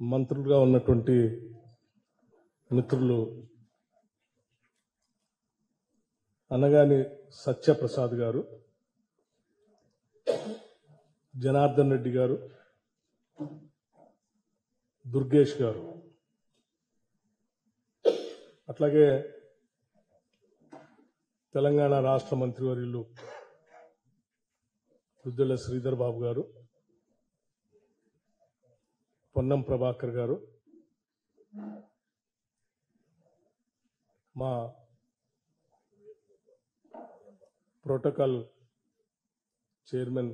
మంత్రులుగా ఉన్నటువంటి మిత్రులు అనగాని సత్యప్రసాద్ గారు, జనార్దన్ రెడ్డి గారు, దుర్గేష్ గారు, అట్లాగే తెలంగాణ రాష్ట్ర మంత్రివర్యులు దుద్దిళ్ల శ్రీధర్ బాబు గారు, పొన్నం ప్రభాకర్ గారు, మా ప్రోటోకాల్ చైర్మన్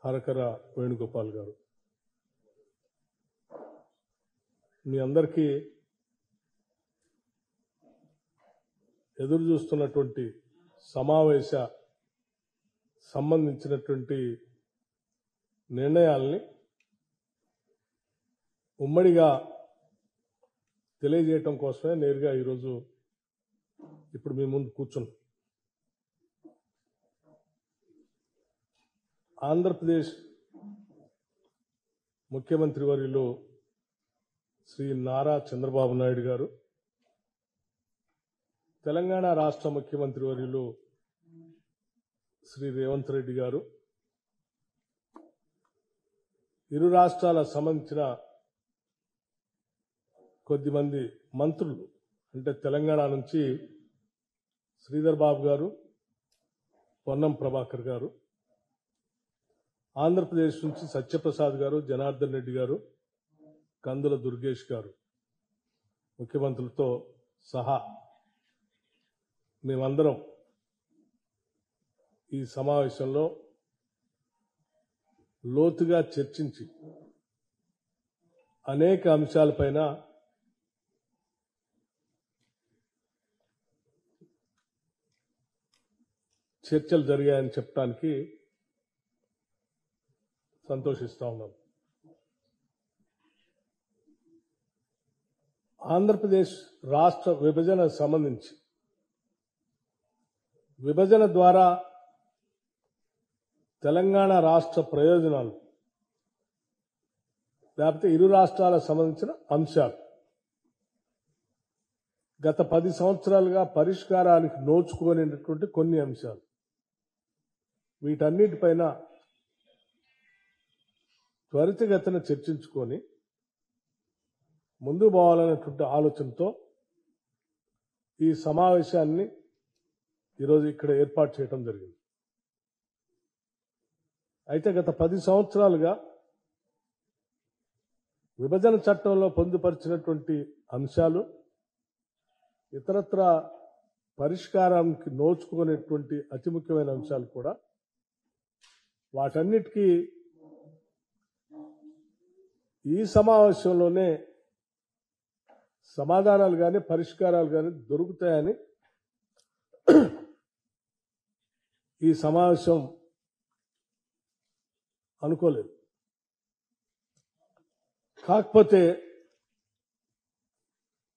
హరకర వేణుగోపాల్ గారు, మీ అందరికీ ఎదురు చూస్తున్నటువంటి సమావేశ సంబంధించినటువంటి నిర్ణయాల్ని ఉమ్మడిగా తెలియజేయటం కోసమే నేరుగా ఈరోజు ఇప్పుడు మీ ముందు కూర్చున్నాం. ఆంధ్రప్రదేశ్ ముఖ్యమంత్రి వర్యులు శ్రీ నారా చంద్రబాబు నాయుడు గారు, తెలంగాణ రాష్ట్ర ముఖ్యమంత్రి వర్యులు శ్రీ రేవంత్ రెడ్డి గారు, ఇరు రాష్ట్రాలకు సంబంధించిన కొద్దిమంది మంత్రులు, అంటే తెలంగాణ నుంచి శ్రీధర్ బాబు గారు, పొన్నం ప్రభాకర్ గారు, ఆంధ్రప్రదేశ్ నుంచి సత్యప్రసాద్ గారు, జనార్దన్ రెడ్డి గారు, కందుల దుర్గేష్ గారు, ముఖ్యమంత్రులతో సహా మేమందరం ఈ సమావేశంలో లోతుగా చర్చించి అనేక అంశాలపైన చర్చలు జరిగాయని చెప్పడానికి సంతోషిస్తా ఉన్నాం. ఆంధ్రప్రదేశ్ రాష్ట్ర విభజనకు సంబంధించి విభజన ద్వారా తెలంగాణ రాష్ట్ర ప్రయోజనాలు లేకపోతే ఇరు రాష్ట్రాలకు సంబంధించిన అంశాలు గత 10 సంవత్సరాలుగా పరిష్కారానికి నోచుకోలేనటువంటి కొన్ని అంశాలు, వీటన్నిటిపైన త్వరితగతిన చర్చించుకొని ముందుకు పోవాలనేటువంటి ఆలోచనతో ఈ సమావేశాన్ని ఈరోజు ఇక్కడ ఏర్పాటు చేయడం జరిగింది. అయితే గత 10 సంవత్సరాలుగా విభజన చట్టంలో పొందుపరిచినటువంటి అంశాలు, ఇతరత్ర పరిష్కారానికి నోచుకునేటువంటి అతి ముఖ్యమైన అంశాలు కూడా వాటన్నిటికీ ఈ సమావేశంలోనే సమాధానాలు కానీ పరిష్కారాలు కానీ దొరుకుతాయని ఈ సమావేశం అనుకోలేదు. కాకపోతే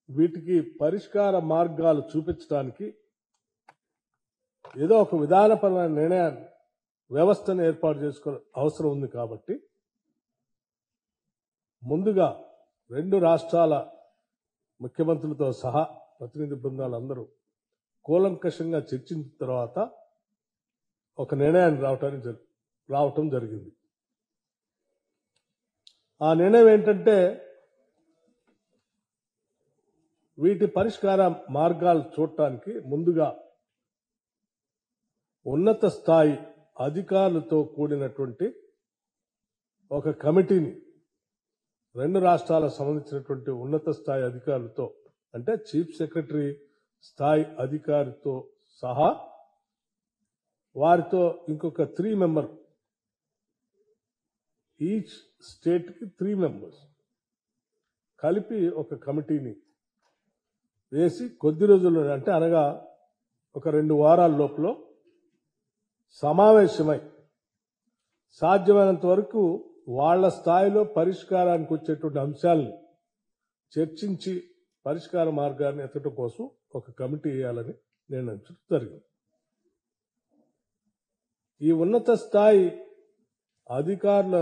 వీటికి పరిష్కార మార్గాలు చూపించడానికి ఏదో ఒక విధానపరమైన నిర్ణయాన్ని, వ్యవస్థను ఏర్పాటు చేసుకోవడం అవసరం ఉంది. కాబట్టి ముందుగా 2 రాష్ట్రాల ముఖ్యమంత్రులతో సహా ప్రతినిధి బృందాలందరూ కూలంకషంగా చర్చించిన తర్వాత ఒక నిర్ణయాన్ని రావటం జరిగింది. ఆ నిర్ణయం ఏంటంటే, వీటి పరిష్కార మార్గాలు చూడటానికి ముందుగా ఉన్నత స్థాయి అధికారులతో కూడినటువంటి ఒక కమిటీని, 2 రాష్ట్రాలకు సంబంధించినటువంటి ఉన్నత స్థాయి అధికారులతో, అంటే చీఫ్ సెక్రటరీ స్థాయి అధికారితో సహా వారితో ఇంకొక 3 మెంబర్, ఈచ్ స్టేట్ కి 3 మెంబర్స్ కలిపి ఒక కమిటీని వేసి కొద్ది రోజుల్లో, అంటే అనగా ఒక 2 వారాల లోపల సమావేశమై సాధ్యమైనంత వరకు వాళ్ల స్థాయిలో పరిష్కారానికి వచ్చేటువంటి అంశాలను చర్చించి పరిష్కార మార్గాన్ని ఎత్తడం కోసం ఒక కమిటీ వేయాలని నిర్ణయించడం జరిగింది. ఈ ఉన్నత స్థాయి అధికారుల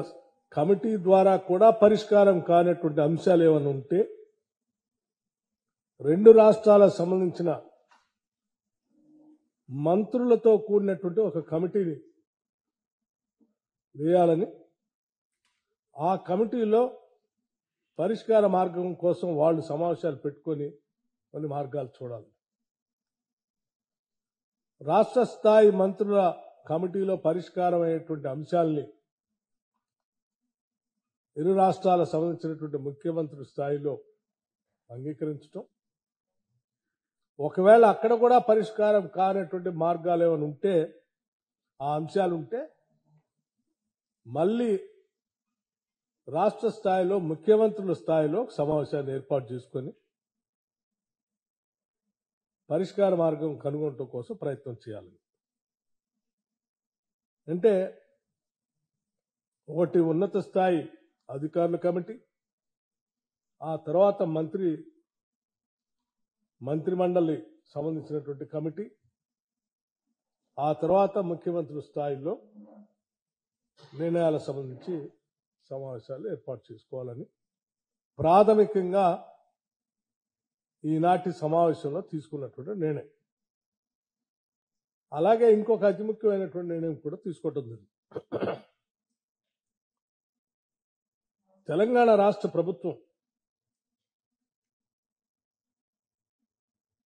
కమిటీ ద్వారా కూడా పరిష్కారం కానటువంటి అంశాలు ఏమైనా ఉంటే రెండు రాష్ట్రాలకు సంబంధించిన మంత్రులతో కూడినటువంటి ఒక కమిటీని వేయాలని, ఆ కమిటీలో పరిష్కార మార్గం కోసం వాళ్ళు సమావేశాలు పెట్టుకొని కొన్ని మార్గాలు చూడాలి. రాష్ట్ర స్థాయి మంత్రుల కమిటీలో పరిష్కారం అయ్యేటువంటి అంశాలని ఇరు రాష్ట్రాలకు సంబంధించినటువంటి ముఖ్యమంత్రి స్థాయిలో అంగీకరించడం, ఒకవేళ అక్కడ కూడా పరిష్కారం కానటువంటి మార్గాలు ఏమైనా ఉంటే, ఆ అంశాలు ఉంటే మళ్ళీ రాష్ట్ర స్థాయిలో ముఖ్యమంత్రుల స్థాయిలో సమావేశాన్ని ఏర్పాటు చేసుకొని పరిష్కార మార్గం కనుగొనడం కోసం ప్రయత్నం చేయాలి. అంటే ఒకటి ఉన్నత స్థాయి అధికారుల కమిటీ, ఆ తర్వాత మంత్రిమండలి సంబంధించినటువంటి కమిటీ, ఆ తర్వాత ముఖ్యమంత్రుల స్థాయిలో నిర్ణయాలకు సంబంధించి సమావేశాలు ఏర్పాటు చేసుకోవాలని ప్రాథమికంగా ఈనాటి సమావేశంలో తీసుకున్నటువంటి నిర్ణయం. అలాగే ఇంకొక అతి ముఖ్యమైనటువంటి నిర్ణయం కూడా తీసుకోవటం జరిగింది. తెలంగాణ రాష్ట్ర ప్రభుత్వం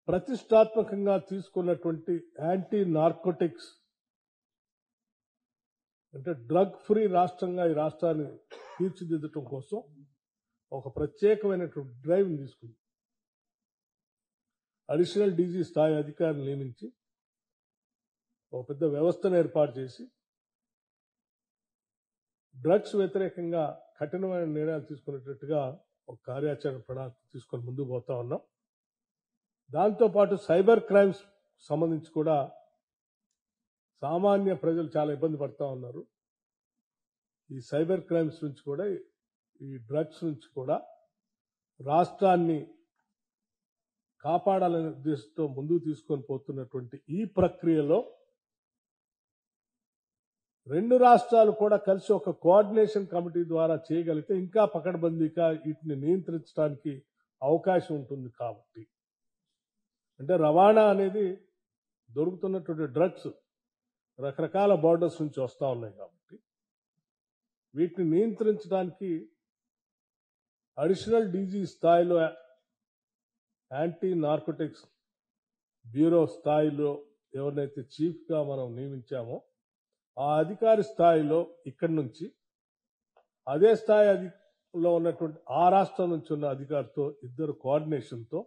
ప్రతిష్టాత్మకంగా తీసుకున్నటువంటి యాంటీ నార్కోటిక్స్ అంటే డ్రగ్ ఫ్రీ రాష్ట్రంగా ఈ రాష్ట్రాన్ని తీర్చిదిద్దటం కోసం ఒక ప్రత్యేకమైనటువంటి డ్రైవ్ తీసుకుంది. అడిషనల్ డీజీ స్థాయి అధికారిని నియమించి ఒక పెద్ద వ్యవస్థను ఏర్పాటు చేసి డ్రగ్స్ వ్యతిరేకంగా కఠినమైన నిర్ణయాలు తీసుకునేటట్టుగా ఒక కార్యాచరణ ప్రణాళిక తీసుకొని ముందుకు పోతా ఉన్నాం. దాంతోపాటు సైబర్ క్రైమ్స్ సంబంధించి కూడా సామాన్య ప్రజలు చాలా ఇబ్బంది పడతా ఉన్నారు. ఈ సైబర్ క్రైమ్స్ నుంచి కూడా, ఈ డ్రగ్స్ నుంచి కూడా రాష్ట్రాన్ని కాపాడాలనే ఉద్దేశంతో ముందుకు తీసుకొని పోతున్నటువంటి ఈ ప్రక్రియలో రెండు రాష్ట్రాలు కూడా కలిసి ఒక కోఆర్డినేషన్ కమిటీ ద్వారా చేయగలిగితే ఇంకా పకడ్బందీగా వీటిని నియంత్రించడానికి అవకాశం ఉంటుంది. కాబట్టి అంటే రవాణా అనేది దొరుకుతున్నటువంటి డ్రగ్స్ రకరకాల బోర్డర్స్ నుంచి వస్తూ ఉన్నాయి. కాబట్టి వీటిని నియంత్రించడానికి అడిషనల్ డీజీ స్థాయిలో యాంటీ నార్కోటిక్స్ బ్యూరో స్థాయిలో ఎవరినైతే చీఫ్గా మనం నియమించామో ఆ అధికారి స్థాయిలో ఇక్కడి నుంచి అదే స్థాయిలో ఉన్నటువంటి ఆ రాష్ట్రం నుంచి ఉన్న అధికారితో ఇద్దరు కోఆర్డినేషన్తో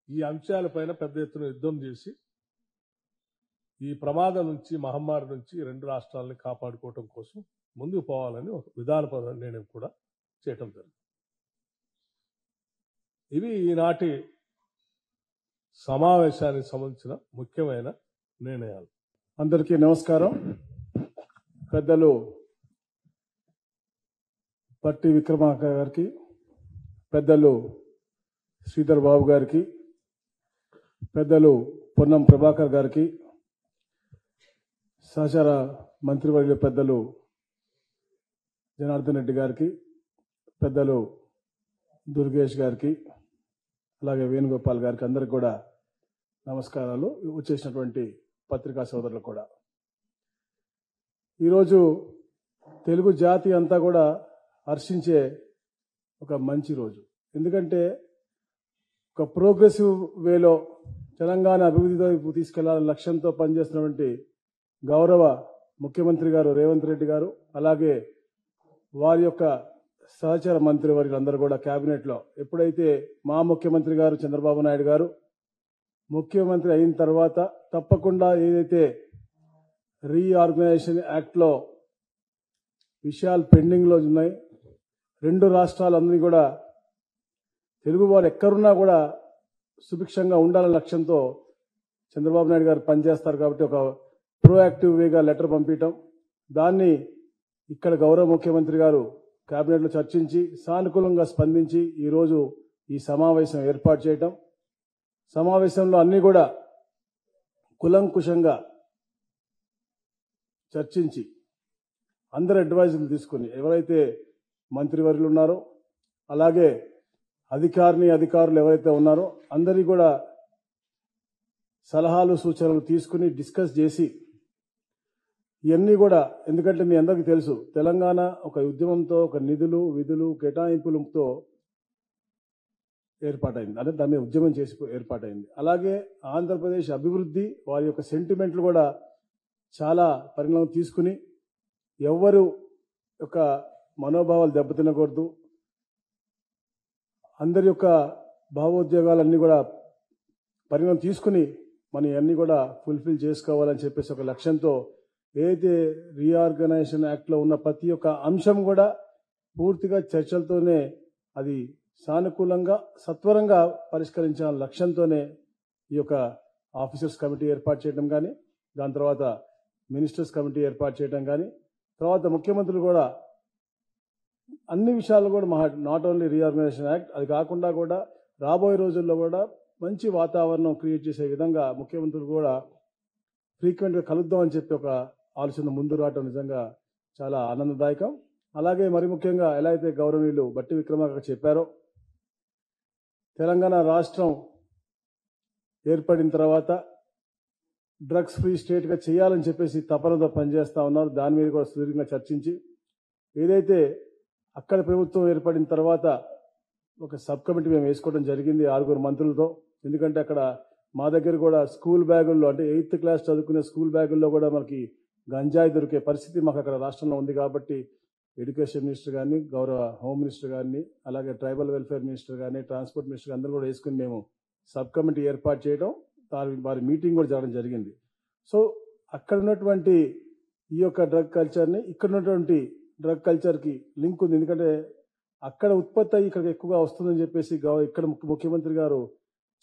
ఈ అంశాలపైన పెద్ద ఎత్తున యుద్ధం చేసి ఈ ప్రమాదం నుంచి, మహమ్మారి నుంచి రెండు రాష్ట్రాలని కాపాడుకోవటం కోసం ముందుకు పోవాలని ఒక విధానపరమైన నిర్ణయం కూడా చేయటం జరిగింది. ఇవి ఈనాటి సమావేశానికి సంబంధించిన ముఖ్యమైన నిర్ణయాలు. అందరికీ నమస్కారం. పెద్దలు పట్టి విక్రమార్క గారికి, పెద్దలు శ్రీధర్ బాబు గారికి, పెద్దలు పొన్నం ప్రభాకర్ గారికి, సహచార మంత్రివర్యులు పెద్దలు జనార్దన్ రెడ్డి గారికి, పెద్దలు దుర్గేష్ గారికి, అలాగే వేణుగోపాల్ గారికి అందరికి కూడా నమస్కారాలు. వచ్చేసినటువంటి పత్రికా సోదరులు కూడా. ఈరోజు తెలుగు జాతి అంతా కూడా హర్షించే ఒక మంచి రోజు. ఎందుకంటే ఒక ప్రోగ్రెసివ్ వేలో తెలంగాణ అభివృద్ధి వైపు తీసుకెళ్లాలని లక్ష్యంతో పనిచేస్తున్నటువంటి గౌరవ ముఖ్యమంత్రి గారు రేవంత్ రెడ్డి గారు, అలాగే వారి యొక్క సహచర మంత్రివర్యులందరూ కూడా కేబినెట్లో ఎప్పుడైతే మా ముఖ్యమంత్రి గారు చంద్రబాబు నాయుడు గారు ముఖ్యమంత్రి అయిన తర్వాత తప్పకుండా ఏదైతే రీఆర్గనైజేషన్ యాక్ట్లో విషయాలు పెండింగ్లో ఉన్నాయి, రెండు రాష్ట్రాలందరినీ కూడా తెలుగు వారు ఎక్కడున్నా కూడా సుభిక్షంగా ఉండాలనే లక్ష్యంతో చంద్రబాబు నాయుడు గారు పనిచేస్తారు. కాబట్టి ఒక ప్రోయాక్టివ్ వేగా లెటర్ పంపించడం, దాన్ని ఇక్కడ గౌరవ ముఖ్యమంత్రి గారు కేబినెట్లో చర్చించి సానుకూలంగా స్పందించి ఈరోజు ఈ సమావేశం ఏర్పాటు చేయటం, సమావేశంలో అన్ని కూడా కులంకుశంగా చర్చించి అందరి అడ్వైజులు తీసుకుని ఎవరైతే మంత్రివర్యులు ఉన్నారో అలాగే అధికారులు ఎవరైతే ఉన్నారో అందరి కూడా సలహాలు సూచనలు తీసుకుని డిస్కస్ చేసి ఇవన్నీ కూడా ఎందుకంటే మీ అందరికీ తెలుసు తెలంగాణ ఒక ఉద్యమంతో ఒక నిధులు విధులు కేటాయింపులతో ఏర్పాటైంది అంటే దాన్ని ఉద్యమం చేసి ఏర్పాటైంది. అలాగే ఆంధ్రప్రదేశ్ అభివృద్ధి వారి యొక్క సెంటిమెంట్లు కూడా చాలా పరిణామం తీసుకుని ఎవ్వరు యొక్క మనోభావాలు దెబ్బతినకూడదు, అందరి యొక్క భావోద్వేగాలన్నీ కూడా పరిణామం తీసుకుని మనం ఇవన్నీ కూడా ఫుల్ఫిల్ చేసుకోవాలని చెప్పేసి ఒక లక్ష్యంతో ఏదైతే రీఆర్గనైజేషన్ యాక్ట్లో ఉన్న ప్రతి ఒక్క అంశం కూడా పూర్తిగా చర్చలతోనే అది సానుకూలంగా సత్వరంగా పరిష్కరించాలనే లక్ష్యంతోనే ఈ యొక్క ఆఫీసర్స్ కమిటీ ఏర్పాటు చేయడం కానీ దాని తర్వాత మినిస్టర్స్ కమిటీ ఏర్పాటు చేయడం కానీ తర్వాత ముఖ్యమంత్రులు కూడా అన్ని విషయాలు కూడా నాట్ ఓన్లీ రీఆర్గనైజేషన్ యాక్ట్ అది కాకుండా కూడా రాబోయే రోజుల్లో కూడా మంచి వాతావరణం క్రియేట్ చేసే విధంగా ముఖ్యమంత్రులు కూడా ఫ్రీక్వెంట్గా కలుద్దామని చెప్పి ఒక ఆలోచన ముందు రావడం నిజంగా చాలా ఆనందదాయకం. అలాగే మరి ముఖ్యంగా ఎలా అయితే గౌరవనీయులు బట్టి విక్రమార్క చెప్పారో తెలంగాణ రాష్ట్రం ఏర్పడిన తర్వాత డ్రగ్స్ ఫ్రీ స్టేట్గా చేయాలని చెప్పేసి తపనతో పనిచేస్తూ ఉన్నారు. దాని మీద కూడా సుదీర్ఘంగా చర్చించి ఏదైతే అక్కడ ప్రభుత్వం ఏర్పడిన తర్వాత ఒక సబ్ కమిటీ మేము వేసుకోవడం జరిగింది 6 మంత్రులతో. ఎందుకంటే అక్కడ మా దగ్గర కూడా స్కూల్ బ్యాగుల్లో అంటే 8th క్లాస్ చదువుకునే స్కూల్ బ్యాగుల్లో కూడా మనకి గంజాయి దొరికే పరిస్థితి మాకు అక్కడ రాష్ట్రంలో ఉంది. కాబట్టి ఎడ్యుకేషన్ మినిస్టర్ కానీ గౌరవ హోమ్ మినిస్టర్ కానీ అలాగే ట్రైబల్ వెల్ఫేర్ మినిస్టర్ కానీ ట్రాన్స్పోర్ట్ మినిస్టర్ అందరూ కూడా వేసుకుని మేము సబ్ కమిటీ ఏర్పాటు చేయడం వారి మీటింగ్ కూడా జరగడం జరిగింది. సో అక్కడ ఉన్నటువంటి ఈ యొక్క డ్రగ్ కల్చర్ని ఇక్కడ ఉన్నటువంటి డ్రగ్ కల్చర్కి లింక్ ఉంది. ఎందుకంటే అక్కడ ఉత్పత్తి అయ్యి ఇక్కడికి ఎక్కువగా వస్తుందని చెప్పేసి ఇక్కడ ముఖ్యమంత్రి గారు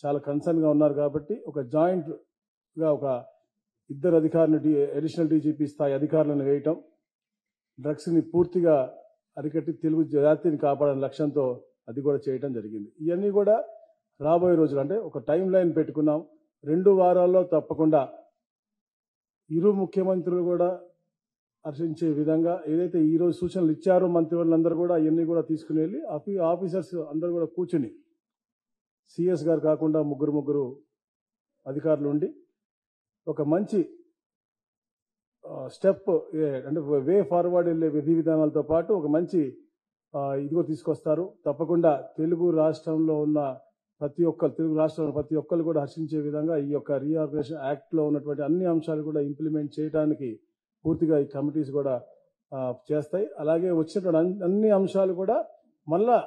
చాలా కన్సర్న్గా ఉన్నారు. కాబట్టి ఒక జాయింట్గా ఒక 2 అధికారులను అడిషనల్ డీజీపీ స్థాయి అధికారులను వేయటం డ్రగ్స్ని పూర్తిగా అరికట్టి తెలుగు జాతిని కాపాడని లక్ష్యంతో అది కూడా చేయడం జరిగింది. ఇవన్నీ కూడా రాబోయే రోజులు అంటే ఒక టైం లైన్ పెట్టుకున్నాం. 2 వారాల్లో తప్పకుండా ఇరు ముఖ్యమంత్రులు కూడా హర్షించే విధంగా ఏదైతే ఈ రోజు సూచనలు ఇచ్చారో మంత్రివర్యులందరూ కూడా ఇవన్నీ కూడా తీసుకుని వెళ్ళి ఆఫీసర్స్ అందరూ కూడా కూర్చుని సిఎస్ గారు కాకుండా ముగ్గురు అధికారులు ఉండి ఒక మంచి స్టెప్ అంటే వే ఫార్వర్డ్ వెళ్ళే విధి విధానాలతో పాటు ఒక మంచి ఇదిగో తీసుకొస్తారు. తప్పకుండా తెలుగు రాష్ట్రంలో ఉన్న ప్రతి ఒక్కరు కూడా హర్షించే విధంగా ఈ యొక్క రీఆర్గనైజేషన్ యాక్ట్లో ఉన్నటువంటి అన్ని అంశాలు కూడా ఇంప్లిమెంట్ చేయడానికి పూర్తిగా ఈ కమిటీస్ కూడా చేస్తాయి. అలాగే వచ్చినటువంటి అన్ని అంశాలు కూడా మళ్ళా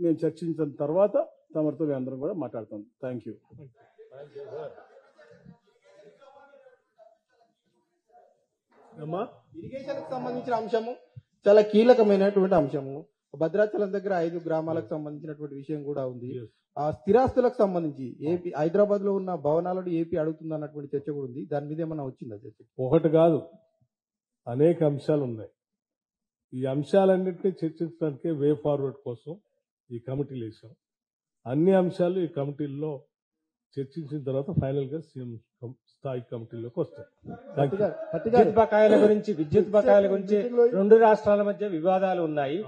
మేము చర్చించిన తర్వాత తమతో మేము అందరం కూడా మాట్లాడతాం. Thank you. ఇరిగేషన్ కు సంబంధించిన అంశము చాలా కీలకమైనటువంటి అంశము. భద్రాచలం దగ్గర 5 గ్రామాలకు సంబంధించినటువంటి విషయం కూడా ఉంది. ఆ స్థిరాస్తులకు సంబంధించి ఏపీ హైదరాబాద్ లో ఉన్న భవనాలను ఏపీ అడుగుతుంది అన్నటువంటి చర్చ కూడా ఉంది. దాని మీద ఏమన్నా వచ్చిందా చర్చ? ఒకటి కాదు, అనేక అంశాలు ఉన్నాయి. ఈ అంశాలన్నింటినీ చర్చించడానికే వే ఫార్వర్డ్ కోసం ఈ కమిటీలు వేసాం. అన్ని అంశాలు ఈ కమిటీల్లో చర్చించిన తర్వాత ఫైనల్ గా సీఎం స్థాయి కమిటీలోకి వస్తాయి. విద్యుత్ బకాయిల గురించి 2 రాష్ట్రాల మధ్య వివాదాలు ఉన్నాయి.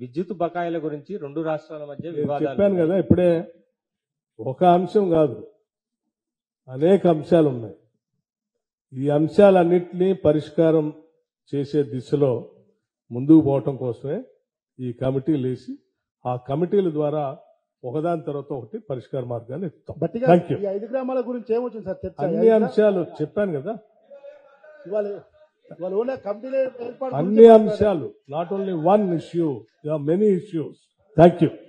విద్యుత్ బకాయిల గురించి 2 రాష్ట్రాల మధ్య వివాదాలు చెప్పాను కదా ఇప్పుడే. ఒక అంశం కాదు, అనేక అంశాలు ఉన్నాయి. ఈ అంశాలన్నింటినీ పరిష్కారం చేసే దిశలో ముందుకు పోవటం కోసమే ఈ కమిటీలు వేసి ఆ కమిటీల ద్వారా ఒకదాని తర్వాత ఒకటి పరిష్కార మార్గాన్ని ఇస్తాం. Thank you. 5 గ్రామాల గురించి ఏమొచ్చింది సార్ చర్చ? అన్ని అంశాలు చెప్పాను కదా, కమిటీలు అన్ని అంశాలు, not only one issue, many issues. Thank you.